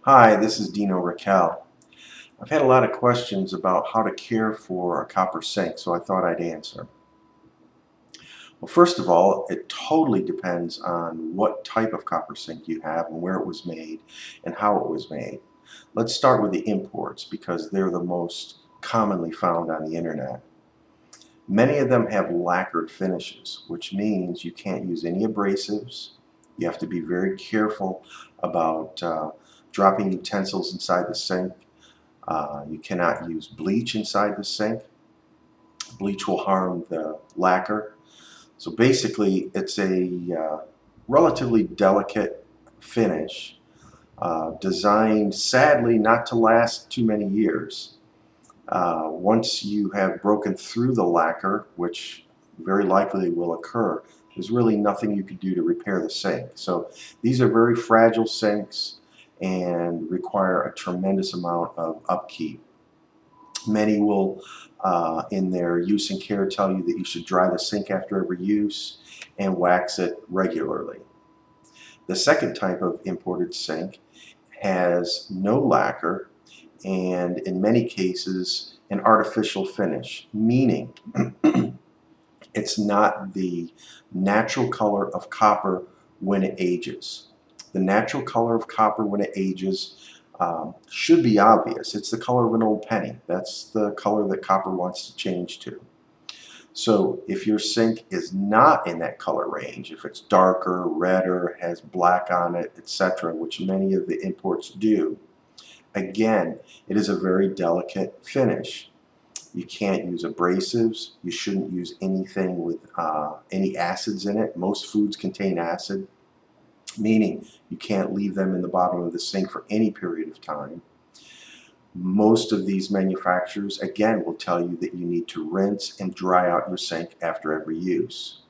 Hi, this is Dino Raquel. I've had a lot of questions about how to care for a copper sink, so I thought I'd answer. Well, first of all, it totally depends on what type of copper sink you have and where it was made and how it was made. Let's start with the imports because they're the most commonly found on the internet. Many of them have lacquered finishes, which means you can't use any abrasives. You have to be very careful about dropping utensils inside the sink. You cannot use bleach inside the sink. Bleach will harm the lacquer. So basically, it's a relatively delicate finish designed, sadly, not to last too many years. Once you have broken through the lacquer, which very likely will occur, there's really nothing you can do to repair the sink. So these are very fragile sinks and require a tremendous amount of upkeep. Many will, in their use and care, tell you that you should dry the sink after every use and wax it regularly. The second type of imported sink has no lacquer and in many cases an artificial finish, meaning it's not the natural color of copper when it ages. The natural color of copper when it ages should be obvious. It's the color of an old penny. That's the color that copper wants to change to. So if your sink is not in that color range, if it's darker, redder, has black on it, etc., which many of the imports do, again, it is a very delicate finish. You can't use abrasives. You shouldn't use anything with any acids in it. Most foods contain acid, meaning you can't leave them in the bottom of the sink for any period of time. Most of these manufacturers, again, will tell you that you need to rinse and dry out your sink after every use.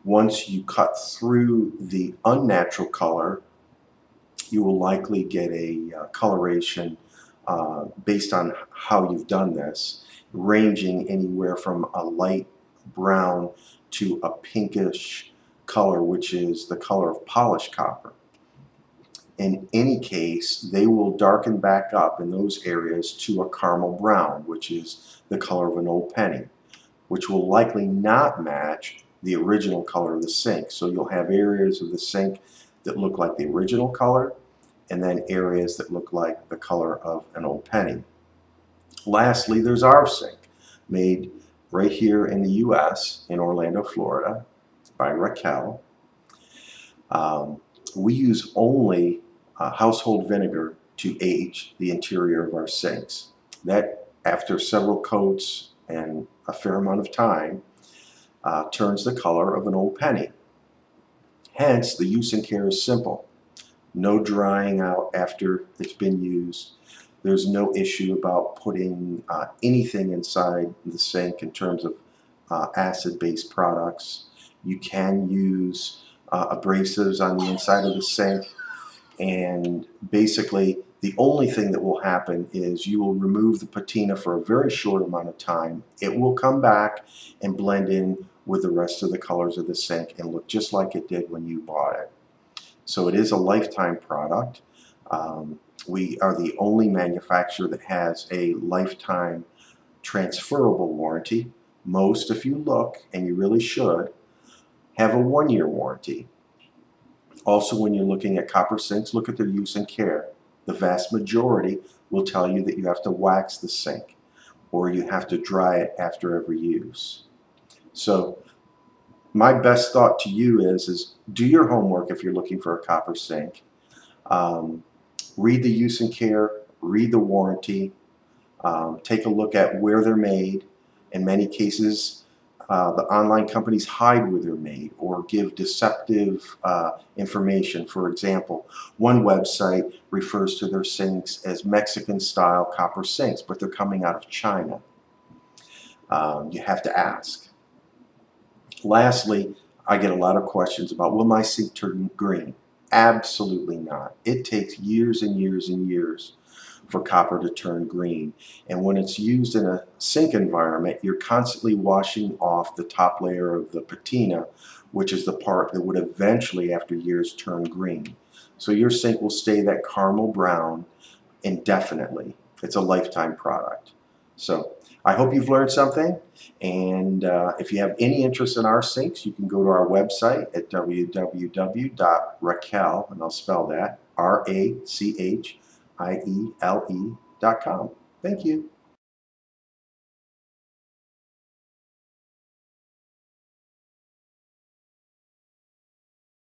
Once you cut through the unnatural color, you will likely get a coloration based on how you've done this, ranging anywhere from a light brown to a pinkish color, which is the color of polished copper. In any case, they will darken back up in those areas to a caramel brown, which is the color of an old penny, which will likely not match the original color of the sink. So you'll have areas of the sink that look like the original color, and then areas that look like the color of an old penny. Lastly, there's our sink, made right here in the US, in Orlando, Florida, by Raquel. We use only household vinegar to age the interior of our sinks. That, after several coats and a fair amount of time, turns the color of an old penny. Hence, the use and care is simple. No drying out after it's been used. There's no issue about putting anything inside the sink in terms of acid-based products. You can use abrasives on the inside of the sink, and basically the only thing that will happen is you will remove the patina for a very short amount of time. It will come back and blend in with the rest of the colors of the sink and look just like it did when you bought it. So it is a lifetime product. We are the only manufacturer that has a lifetime transferable warranty. Most, if you look, and you really should, have a 1-year warranty. Also, when you're looking at copper sinks, look at their use and care. The vast majority will tell you that you have to wax the sink or you have to dry it after every use. So my best thought to you is do your homework if you're looking for a copper sink. Read the use and care, read the warranty, take a look at where they're made. In many cases, the online companies hide where they're made or give deceptive information. For example, one website refers to their sinks as Mexican-style copper sinks, but they're coming out of China. You have to ask. Lastly, I get a lot of questions about, will my sink turn green? Absolutely not. It takes years and years and years for copper to turn green. And when it's used in a sink environment, you're constantly washing off the top layer of the patina, which is the part that would eventually, after years, turn green. So your sink will stay that caramel brown indefinitely. It's a lifetime product. So I hope you've learned something, and if you have any interest in our sinks, you can go to our website at www.rachiele, and I'll spell that, RACHIELE.com. Thank you.